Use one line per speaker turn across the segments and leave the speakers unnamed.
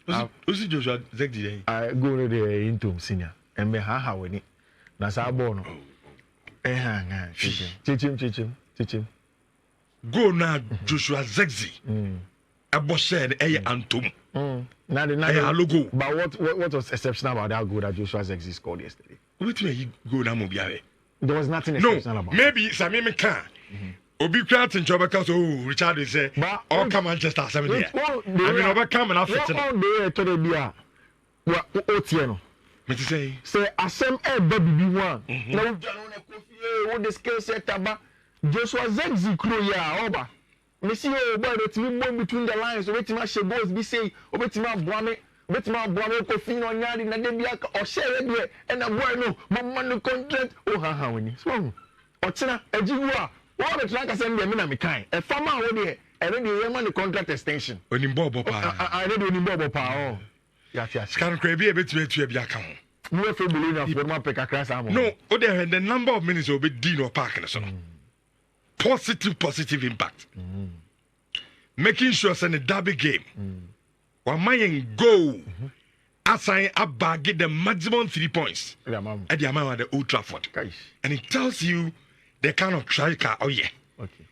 Osi Joshua Zegdi.
I go to the into senior and me ha when it. Na sa born. Teach him.
Go now Joshua Zegdi. Abo said Antum.
Now the logo. But what was exceptional about that goal that Joshua Zegzi scored yesterday?
Which way he go now Mobiawe?
There was nothing exceptional about it.
Maybe Sammy can. Obi Krat in Jobaka, so Richard is say, all come Manchester 70. I mean, overcome and after
the to the beer. What Otieno?
What you say?
Say, Assem baby one. No, what the skill set about Joshua Zegzi Kruya over. Missy, but it's between the lines, waiting my boys be say, waiting my Brame. Bet my brother Kofino Nyadi na Debiaka or share it and a bueno, Mamma contract. Oh, how many? Swung. Ochina, a Jigua. What the track I send them in a kind. A farmer already, and then the Yemen contract extension.
When in Bobo,
I did in Bobo Power. Yes,
Can't crave a bit to be account.
No, if you believe of what my pick crash.
No, the number of minutes will be Dino Park and so on. Positive impact. Making sure it's a derby game. Wamayen go assign a bag get the maximum 3 points at the amount of the Old Trafford. And it tells you the kind of striker, oh yeah.
Okay.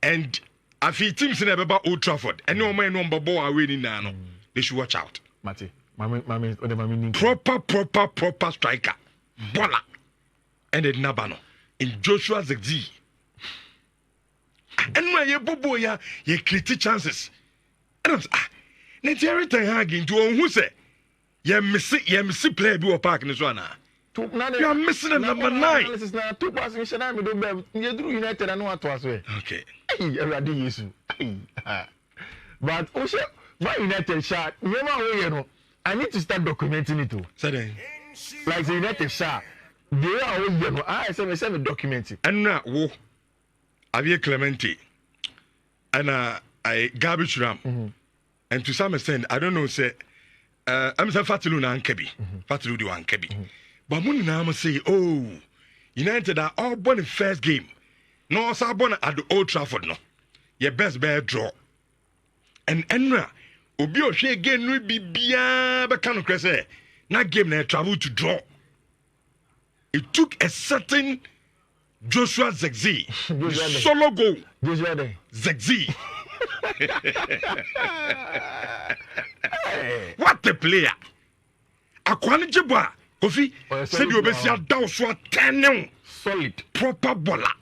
And if he teams in about Old Trafford, and no man no babo are winning now, they should watch out.
Mati,
proper striker. Bola. And then Nabano. In Joshua Zegzi. And when you bobo ya, you create chances. And I'm every time hanging to who say, you miss play be a park in this one. You are missing a number 9.
This is not 2 passes. You do United and what was it?
Okay.
But also, my United shot, you know, I need to start documenting it too. Like the United shot, they are always, you know, I said, documenting.
And now, Javier Clemente and I garbage ram. And to some extent, I don't know, say, I'm saying Fatilu na Ankebi. Fatilu do Ankebi. But when I say, oh, United are all born in first game. No, also born at the Old Trafford, no. Your best bear draw. And Enra, Obi Oshe again will be beyond the kind of crazy. That game they travel to draw. It took a certain Joshua Zegzi. Solo goal. Zegzi. What a player! Akwani Jibwa, Kofi, said you be see down so 10
solid,
proper baller.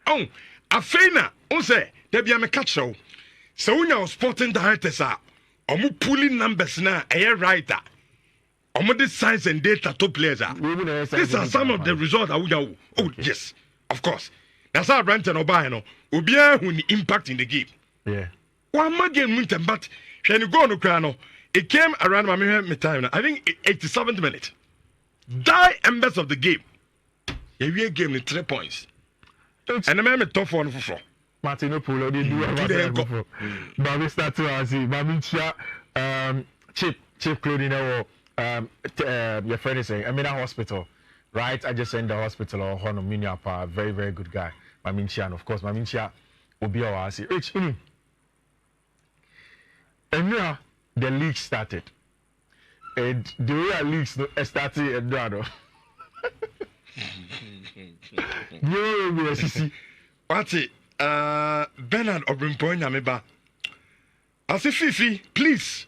Oh, afena, on say, there be a catch show. So when you're sporting directors are, omu pulling numbers now, a writer. Omu the science and data top players are. These are some of the results I would know. Oh, yes, of course. That's how Brandon O'Brien will be who impact in the game.
Yeah.
One more game, but when you go on the crano, it came around my time. I think 87th minute. Die embers of the game. Yeah, we game in 3 points. And the man tough one for 4.
Martino Polo, they do have but we start to see Mamincha, cheap clothing, your friend is saying, I'm in a hospital, right? I just sent the hospital or Hono Miniapa, very, very good guy. Mamincha, and of course, Mamincha will be our see. And now the league started. And the way leagues started at Dado.
What's it? Bernard Obrimpoint Yameba. I say, Fifi, please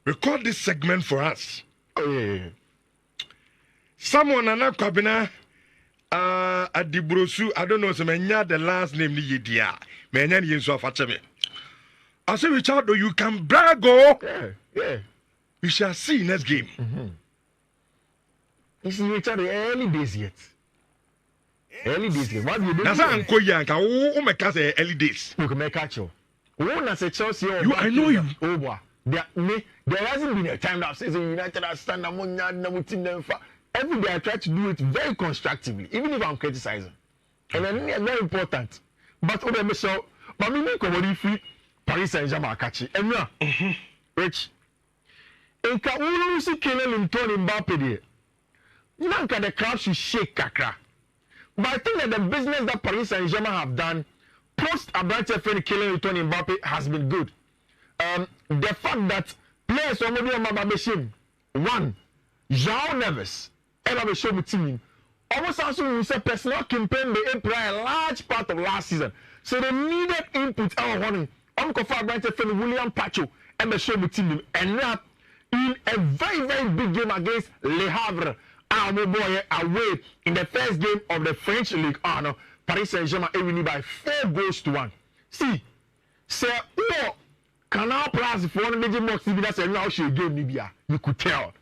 record this segment for us.
Oh, yeah.
Someone and Kabina at the Brosu, I don't know, so many the last name ni Yedia. Many years of Fatame. I say, Richard, you can brag.
Yeah.
We shall see next game.
This is Richard, the early days yet. Early days yet. What do you do?
That's how I'm going to make us early days.
You can make catch you. When I say Chelsea,
I know you.
Over. There hasn't been a time that says United are standing among them. Every day I try to do it very constructively, even if I'm criticizing. And then it's very important. But over me so, but me make over free Paris Saint-Germain catch it. And now, Rich, and can we see Kylian Mbappe there? Now the crowd should shake kakra. But I think that the business that Paris Saint-Germain have done post Abrante friend Kylian Mbappe has been good. the fact that players on the team, one, João Neves, and team, almost also say personal campaign may play a large part of last season. So they needed input. Uncle Fabrante and William Pacho and the show team, and now in a very, very big game against Le Havre, away in the first game of the French League. Paris Saint-Germain winning by 4-1. See, say, Canal Plus for 1 million more TV. That's a now game, Libya. You could tell.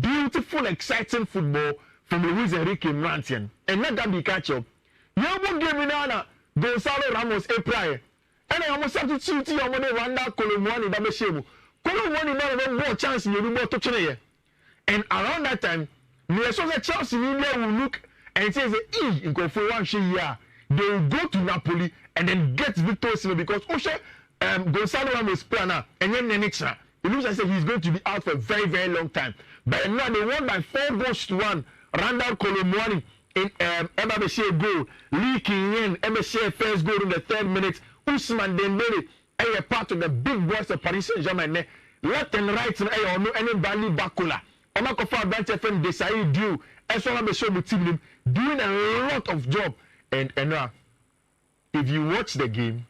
Beautiful, exciting football from Luis Enrique Rantian. And let that be catch up. You won't give me now, Gonzalo Ramos, a prior. And I almost have to shoot you on the Rwanda Colomwani, Babeshemu. Colomwani never more chance in the remote to. And around that time, we saw that Chelsea will look and say, in go for 1 year. They will go to Napoli and then get victorious because Gonzalo Ramos planner and then the next it looks like he's going to be out for a very, very long time. But now they won by 4-1. Randall Colomwani in Mbabeshe goal, leaking in Mbabeshe first goal in the 3rd minute. Ousmane Dembele, a part of the big boys of Paris Saint-Germain. Left and right, and any Bali Bakula. Omakofa Advantage FM Desai Diu, Mbabeshe team doing a lot of job. And if you watch the game,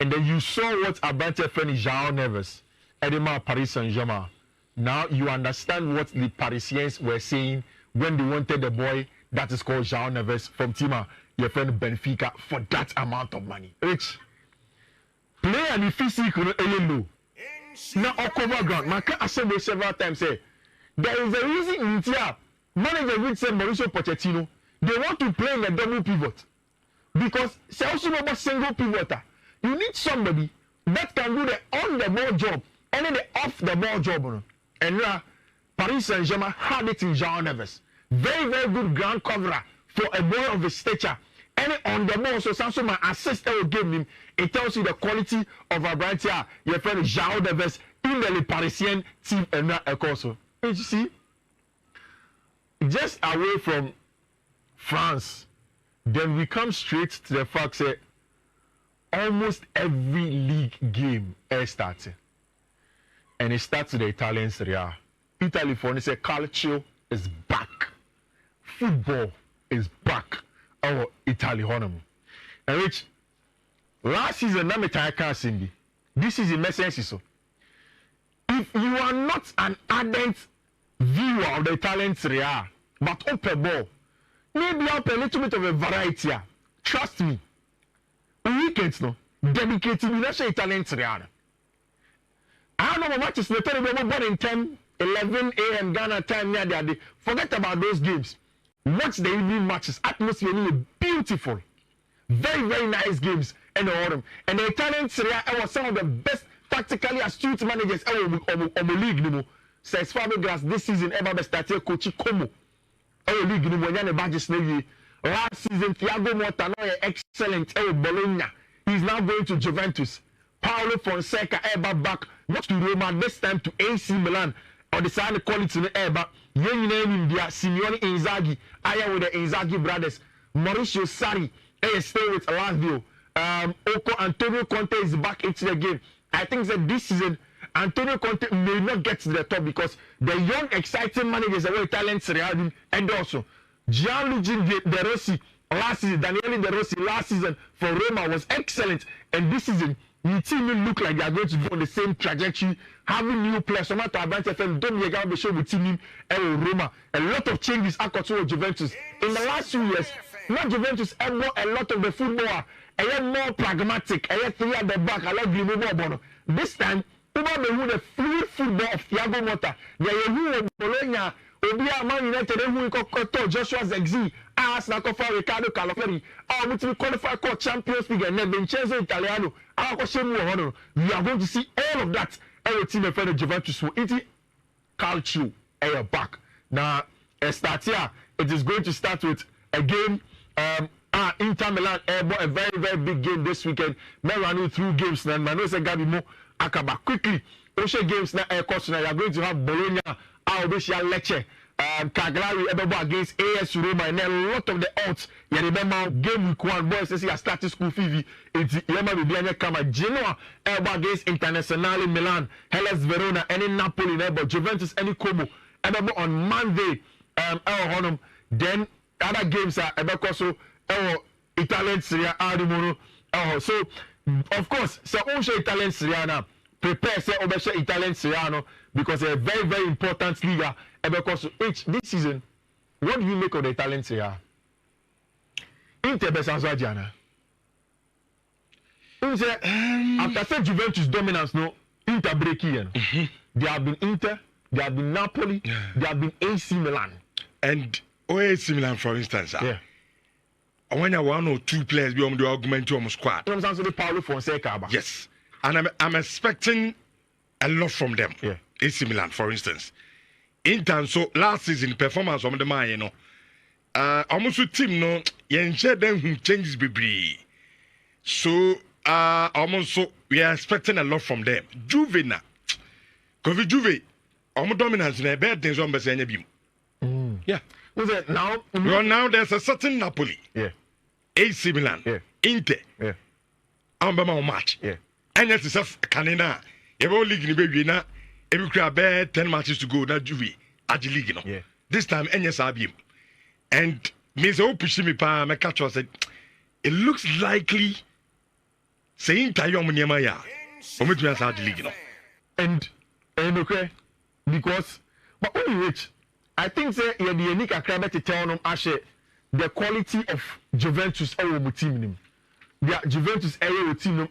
and then you saw what Abante Feni João Neves, Edema Paris Saint-Germain, now you understand what the Parisians were saying when they wanted the boy that is called João Neves from Tima, your friend Benfica, for that amount of money. Rich. Play and the physical low. Now, cover ground. Maka assemble several times say there is a reason in here. Manager would say Mauricio Pochettino, they want to play in a double pivot. Because it's also not a single pivoter. You need somebody that can do the on-the-ball job and then the off-the-ball job. And now, Paris Saint-Germain had it in João Neves. Very, very good ground coverer for a boy of his stature. And on the ball, so Samson, my assist will give him. It tells you the quality of a bright here. Your friend João Neves in the Parisian team and now also. You see, just away from France, then we come straight to the fact that almost every league game is starting. And it starts with the Italian Serie A. Italy, for instance, calcio is back. Football is back. Our Italy, honor. And which last season, I can't sing. This is a message. So, if you are not an ardent viewer of the Italian Serie A, but open ball, maybe up a little bit of a variety. Trust me. Weekends, no, dedicated to the Italian Serie A. I don't know what is the time born in 10, 11 a.m. Ghana time near the day. Forget about those games. Watch the evening matches. Atmosphere is beautiful. Very, very nice games in the autumn. And the Italian Serie A was some of the best tactically astute managers in the league. Says Fabregas this season ever started coaching Como. Our league, last season, Thiago Motta excellent. Bologna. He's now going to Juventus. Paulo Fonseca ever back not to Roma, this time to AC Milan. On the side of quality in the Eba, young name India, Simeone Inzaghi, I am with the Inzaghi brothers, Mauricio Sarri, stay with Lazio. Oko Antonio Conte is back into the game. I think that this season, Antonio Conte may not get to the top because the young, exciting managers are talent and also Gianluigi De Rossi last season, Daniele De Rossi last season for Roma was excellent, and this season the team will look like they are going to go on the same trajectory, having new players. So much to Advantage FM, don't be able to show the team in Roma. A lot of changes are to Juventus in the last 2 years. Not Juventus, a lot of the football, a lot more pragmatic, a lot three at the back, a lot more. This time, Uba the fluid football of Thiago Motta. They are Bologna. Obia Man United who got Joshua Zexi, Arsenal Ricardo Calaferi, we qualify for Champions League and Vincenzo Italiano. We are going to see all of that. Our team of Juventus will eat culture back. Now, it is going to start with a game. Inter Milan a very, very big game this weekend. Now running through games now. Manosa Gabimo Akaba quickly. Ocean games now. You are going to have Bologna. Albania Lecce Cagliari against AS Roma, and then a lot of the odds. You remember game week 1, boys say I started school Fiifi. It's remember the Kama Genoa against Internazionale Milan, Hellas Verona, any Napoli, Juventus, any Como. On Monday, then other games are also Italian Serie A. So of course, so also Italian Serie A now. Prepare say obesha Italian Serie A because a very very important Liga. Because this season, what do you make of the Italian Serie A? Inter versus Gianna. After say Juventus dominance, no Inter break in. There have been Inter, there have been Napoli, there have been AC Milan,
and AC Milan, for instance.
Yeah.
When you 1 or 2 players be on the argument to squad.
You know what I'm saying? Paulo Fonseca.
Yes, and I'm expecting a lot from them.
Yeah.
AC Milan, for instance. In terms so last season performance of the man, you know, almost team no, you share them who changes baby. So almost so we are expecting a lot from them. Juve na, because Juve, almost dominance in a bad things on the yeah. Now there's a certain Napoli.
Yeah.
AC Milan.
Yeah.
Inter.
Yeah.
Ambama match.
Yeah.
And that's the Canada. Every league in baby na. Every crowd 10 matches to go. That Juve at the league, you know.
Yeah.
This time, NSRB. And me say, pushing me pa. My catcher said, it looks likely. Saying Tayo Munyamaya. For me to answer the league, you know.
And okay, because but only which I think say the unique acrobat to tell them Ashe the quality of Juventus team. The Juventus team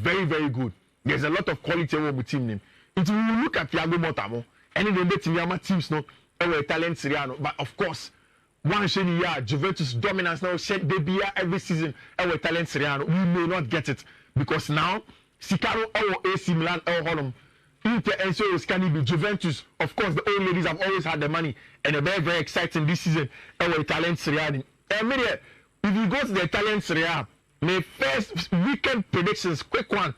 very very good. There's a lot of quality team. If you look at Thiago Motta, any of the teams no talent Serie A, but of course one year Juventus dominance now shed baby every season talent Serie A. We may not get it because now Sicaro AC Milan Holland Inter and so can be Juventus. Of course the old ladies have always had the money and they're very very exciting this season Italian Serie A. If you go to the Italian Serie A, my first weekend predictions, quick one.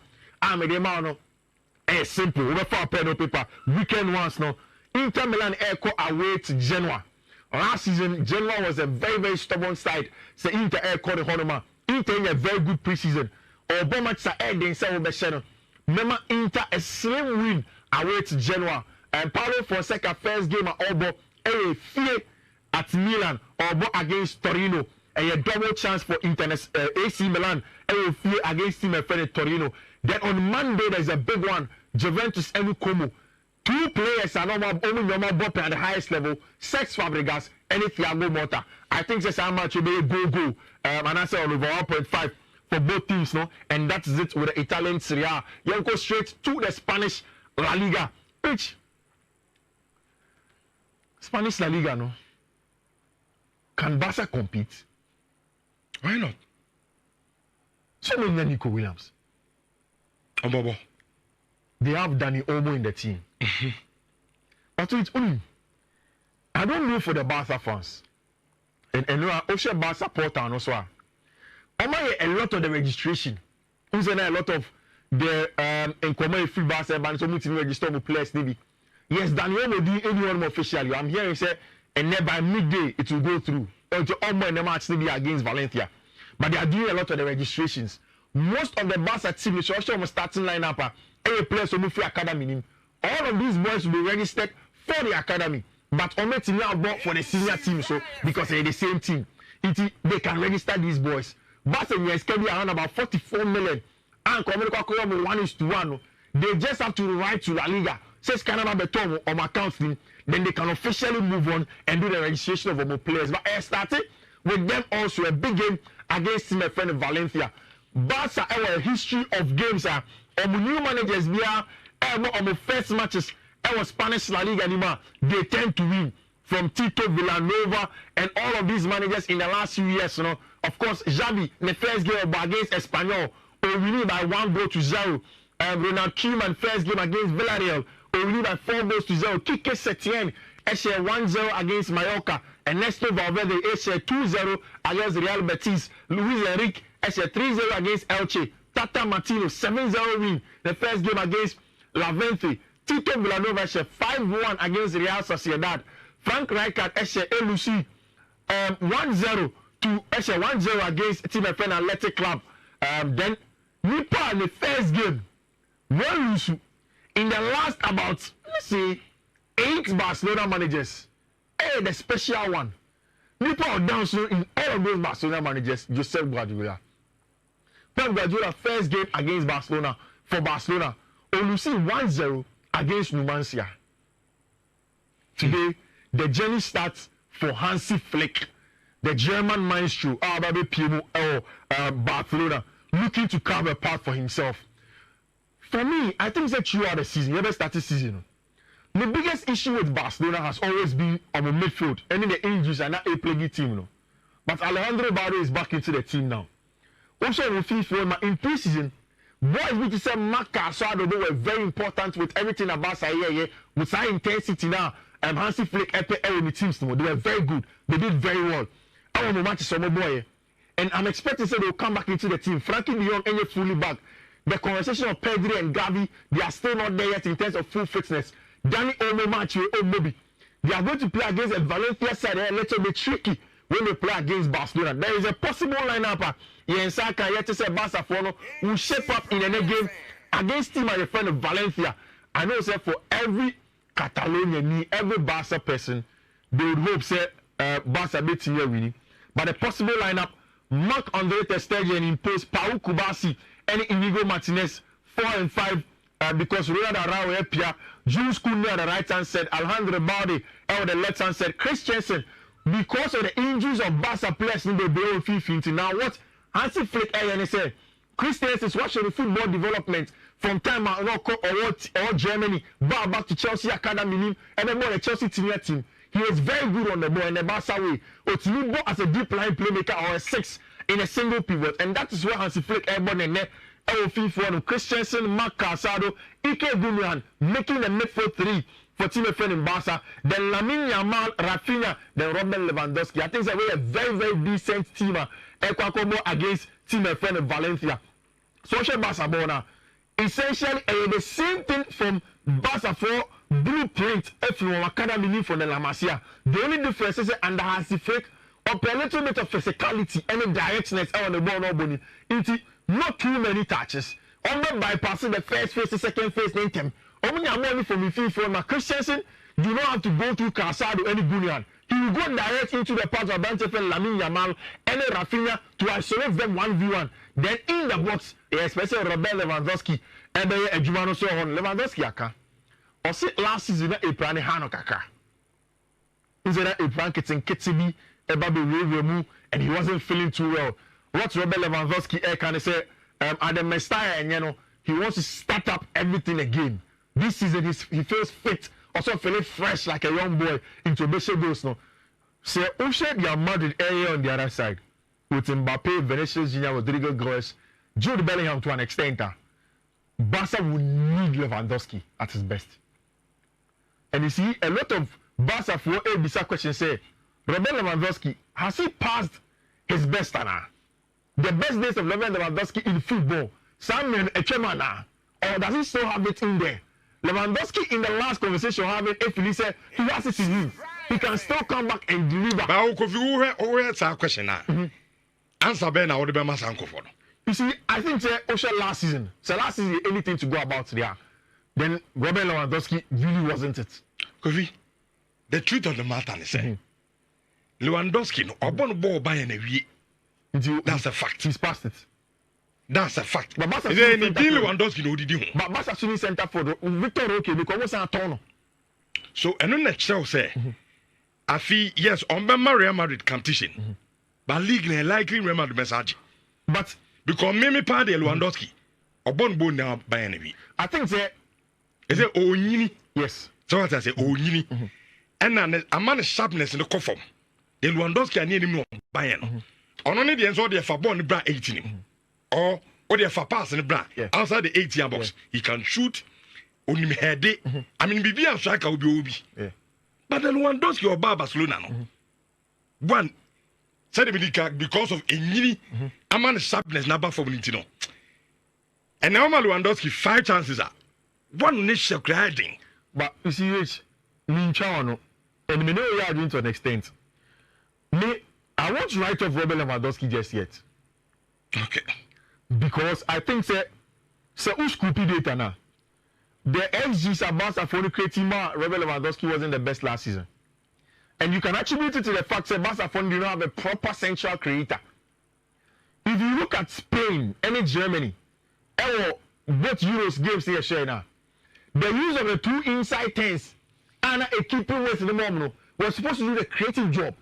Simple. We have a pen paper. Weekend ones now. Inter Milan Echo away to Genoa. Last season, Genoa was a very very stubborn side. So Inter Echo the Honoma. Inter in a very good preseason. Obama sa then say Obesheno. Remember Inter a slim win away to Genoa. And Paulo Fonseca first game at Obo. Fear at Milan. Obo against Torino. And a double chance for AC Milan. Fear against team friend Torino. Then on Monday there's a big one. Juventus and Como. 2 players are only normal bop at the highest level. Sex Fabregas and Thiago Motta. I think that's how much will be a go. And I say on over 1.5 for both teams, no? And that's it with the Italian Serie A. You go straight to the Spanish La Liga. Which Spanish La Liga, no? Can Barca compete?
Why not?
So many Nico Williams. They have Danny Olmo in the team. But it's only I don't know for the Barca fans. And also Barca portal and also. A lot of the registration. Who's a lot of the in common free Barca and so much register with players maybe. Yes, Danny Olmo did anyone officially. I'm hearing say and then by midday it will go through. Until Olmo in the match maybe against Valencia. But they are doing a lot of the registrations. Most of the Barca team is also starting lineup. Every player so free academy. All of these boys will be registered for the academy, but only team now bought for the senior team. So because they're the same team, they can register these boys. Barca is scheduled around about 44 million. And Communico 1:1. They just have to write to La Liga. Says Canada Beton on account team. Then they can officially move on and do the registration of more players. But I started with them also a big game against my friend Valencia. Barca have a history of games. New managers on first matches. Our Spanish La Liga anymore. They tend to win from Tito Villanova and all of these managers in the last few years. You know, of course, Xavi the first game against Espanyol, we win by 1-0. Ronald Koeman first game against Villarreal, we win by 4-0. Kike Setien, 1-0 against Mallorca. Ernesto Valverde, 2-0 against Real Betis. Luis Enrique, 3-0 against Elche. Tata Martino, 7-0 win the first game against Levante. Tito Villanova, 5-1 against Real Sociedad. Frank Rijkaard LUC 1-0 to 1-0 against Team FN Athletic Club. Then Nipa in the first game, one lose in the last about let's say 8 Barcelona managers. The special one. Nipa down so in all of those Barcelona managers, Josep Guardiola. Pep Guardiola first game against Barcelona for Barcelona. Olusi 1-0 against Numancia. Today, the journey starts for Hansi Flick, the German maestro, Barcelona, looking to carve a path for himself. For me, I think that throughout the season, never started season. The biggest issue with Barcelona has always been on the midfield, and in the injuries and not a plaguey team. No? But Alejandro Barro is back into the team now. Also, in FIFA, in pre-season, boys which say Marca, so they were very important with everything about Saye, with high intensity now. Hansi Flick, in the teams, they were very good. They did very well. I want to match some boy, and I'm expecting that they'll come back into the team. Frankie De Jong ain't fully back. The conversation of Pedri and Gavi, they are still not there yet in terms of full fitness. Danny Olmo match with Omobi. They are going to play against a Valencia side a little bit tricky when they play against Barcelona. There is a possible lineup. Yensaka yet to say Barcelona will shape up in any game against team and friend of Valencia. I know say for every Catalonian, every Barca person, they would hope say Barca beat here winning. But the possible lineup: Marc-Andre ter Stegen in post, Pau Kubasi, and Inigo Martinez 4 and 5. Because Ronald Araujo Pia, Jules Koundé on the right hand side, Alejandro Balde on the left hand side, Christensen, because of the injuries of Barca players in the below 50. Now what Hansi Flick say, Christensen is watching the football development from time or Germany, back to Chelsea Academy, and then the Chelsea team. He was very good on the ball in the Barca way. Otinibo as a deep line playmaker or a 6 in a single pivot, and that is where Hansi Flick airborne and net. FIFA, Christensen, Marc Casado, Ike Gundogan making the midfield 3 for Team FN in Barca. Then Lamine Yamal, Rafinha, then Robert Lewandowski. I think that we're a very, very decent team against Team FN in Valencia. Social Barcelona. Essentially, the same thing from Barca 4 blueprint from Academy from the La Masia. The only difference is under Hansi Flick, up a little bit of physicality and directness on the ball. Not too many touches. Only bypassing the first phase, the second phase, then them. Only money from FIFA. Christensen, you don't have to go through Casado any Gundogan. He will go direct into the path of Bantefen, Lamine Yamal, and Rafinha to isolate them 1v1. Then in the box, especially Robert Lewandowski, and then Jumano so on Lewandowski aka. Or see last season a Prane Hano Kaka. Is that a Pran Kitty Ebabe, and he wasn't feeling too well. What Robert Lewandowski can say at the Messiah, and he wants to start up everything again. This season he feels fit, also feeling fresh like a young boy into Bishop goes no. So Ushed your Madrid area on the other side with Mbappe, Vinicius Junior, Rodrigo Goes, Jude Bellingham to an extent. Barca would need Lewandowski at his best. And you see a lot of Barca for a bizarre question say Robert Lewandowski, has he passed his best now? The best days of Lewandowski in football, Samuel Echemana, or does he still have it in there? Lewandowski in the last conversation having, if he said he has it in him, he can still come back and deliver.
But who has a question now? Answer Ben, I would be my uncle for.
You see, I think last season, anything to go about there. Then Robert Lewandowski really wasn't it.
Kofi, the truth of the matter is Lewandowski, no, born ball by an away. That's a fact.
He's past it.
That's a fact.
But Barca
is there any deal Lewandowski no did you?
But Barca shouldn't center for Victor Roque because what's a turn?
So and on that show say, I feel yes on Real Madrid competition, but league likely Real Madrid message.
But
because me party Lewandowski, or born now by any.
I think say
is it Onyini?
Yes.
So what I say Onyini, and then a man sharpness in the coffin. The Lewandowski I need him Bayern. On only the answer for born bra 18 or the for pass in the bra outside the 8 box. He can shoot on him head. I mean, Bibi and striker will be Obi. But the Lewandowski or Barcelona no. One said because of a mini a man sharpness number for Nintino. And now Lewandowski 5 chances are one niche creating.
But you see, Minchano, And we know we are doing to an extent. Me, I want to write off Robert Lewandowski just yet.
Okay.
Because I think say who's scoopy data now? The XGs are Barca for the creating Robert Lewandowski wasn't the best last season. And you can attribute it to the fact that Barca do not have a proper central creator. If you look at Spain and Germany, both Euros games here share now. The use of the two inside tens and a keeping with the moment was supposed to do the creative job.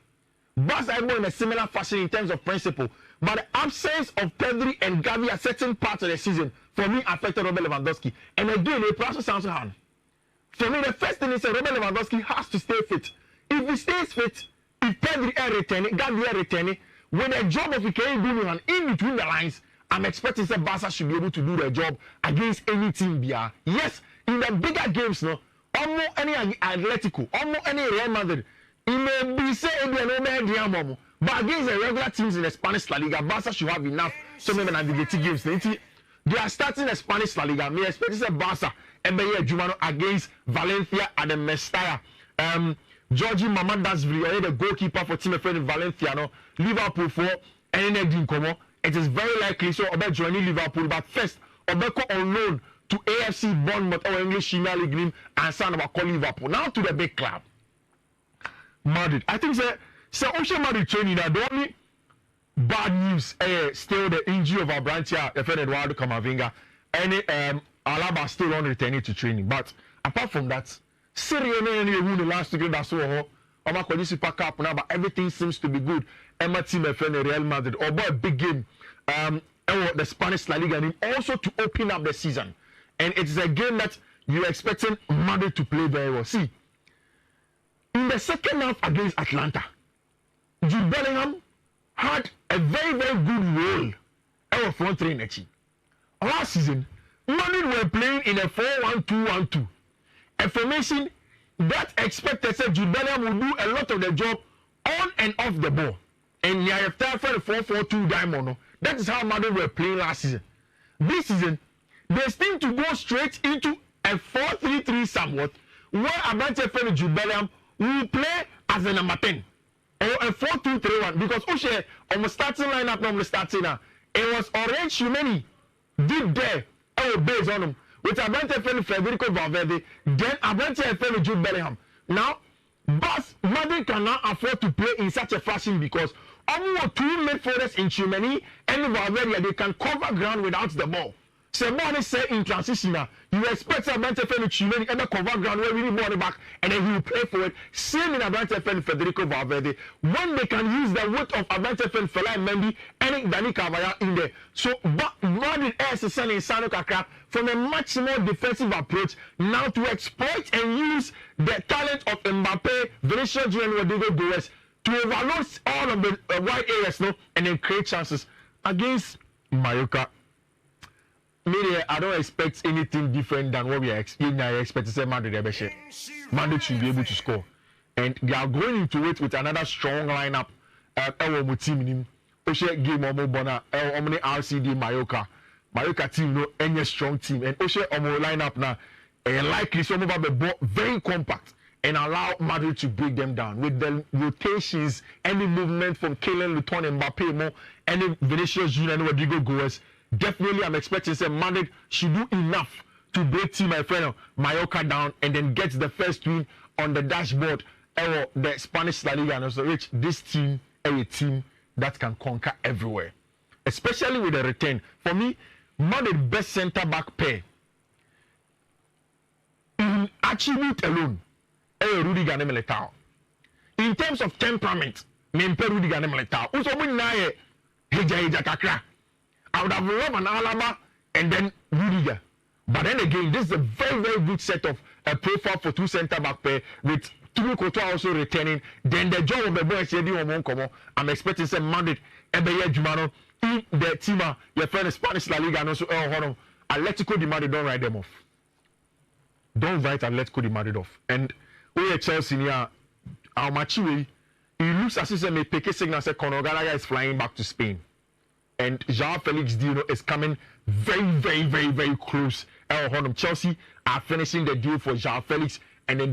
Barca are in a similar fashion in terms of principle, but the absence of Pedri and Gavi at certain parts of the season for me affected Robert Lewandowski. And again, the process sounds hard. For me, the first thing is that Robert Lewandowski has to stay fit. If he stays fit, if Pedri is returning, Gavi is returning, with the job of Ike Gundogan in between the lines, I'm expecting that Barca should be able to do their job against any team. Yes, in the bigger games, no, almost any Atletico, almost any Real Madrid, it may be said but against the regular teams in the Spanish La Liga, Barca should have enough so maybe navigate games. They are starting the Spanish La Liga. Me expect to Barca and Jumano against Valencia at the Mestalla. Georgie Mamadashvili, the goalkeeper for Team Friend Valencia, no, Liverpool for and then it is very likely so about joining Liverpool, but first Obeko on loan to AFC Bournemouth or English Premier League team and sign about call Liverpool. Now to the big club, Madrid. I think so Ocean Madrid training that the only bad news still the injury of our branch here, Eduardo Camavinga, and Alaba still on returning to training. But apart from that, Serie A won the last weekend that's so Oma Super Cup now, but everything seems to be good. Emma team Real Madrid or a big game. The Spanish La Liga and also to open up the season. And it's a game that you're expecting Madrid to play very well. See, in the second half against Atlanta, Jude Bellingham had a very, very good role our front three next. Last season, Madrid were playing in a 4-1-2-1-2. A formation that expected that Jude Bellingham would do a lot of the job on and off the ball. And you have to for the 4-4-2 diamond. That is how Madrid were playing last season. This season, they seem to go straight into a 4-3-3 somewhat, where Abante Femi Jude Bellingham will play as a number 10. Or a 4-2-3-1. Because Oshe, on the starting lineup, normally starting now, it was Orange Humeni did there, based on him. With Abante Femi Federico Valverde, then Abante Femi Jude Bellingham. Now, but Madrid cannot afford to play in such a fashion because only two midfielders in Chimeni and Valverde, they can cover ground without the ball. Somebody say in transition, you expect Abante Femi Chimeni and cover ground where we need money back and then he will play for it. Same in Abante Femi Federico Valverde. When they can use the width of Abante Femi Fela Mendy and Dani Carvajal in there. So, but Madrid is sending Sano Kakra from a much more defensive approach now to exploit and use the talent of Mbappe, Vinicius Junior and Rodrigo Goes to overload all of the wide areas and then create chances against Mallorca. Maybe I don't expect anything different than what we are expecting. I expect to say Madrid should be able to score. And they are going into it with another strong lineup. Our team, Oshe game Bona, Omni RCD Mallorca team, no any strong team. And Oshe Omo lineup now, likely some of them very compact and allow Madrid to break them down with the rotations, any movement from Kylian Luton, Mbappe, any Vinicius Junior and Rodrigo Goes. Definitely, I'm expecting that Madrid should do enough to break team my friend Mallorca down and then get the first win on the dashboard of the Spanish La Liga and also reach this team a team that can conquer everywhere, especially with the return. For me, Madrid best centre back pair in attribute alone, Rudiger and Militao. In terms of temperament, Rudiger and Militao. Also, when I Kakra. I would have loved an Alaba and then Rudiger. But then again, this is a very, very good set of profile for two centre-back pair with Tumi Koto also returning. Then the job of the boys, I'm expecting some Madrid, Ebeye Jumano, in the team, your friend Spanish La Liga, and also Atletico de Madrid, don't write them off. Don't write Atletico de Madrid off. And we at Chelsea here, our Machiwe, it looks as if they may pick a signal say Conor Gallagher is flying back to Spain. And João Felix deal is coming very, very, very, very close. Chelsea are finishing the deal for João Felix and then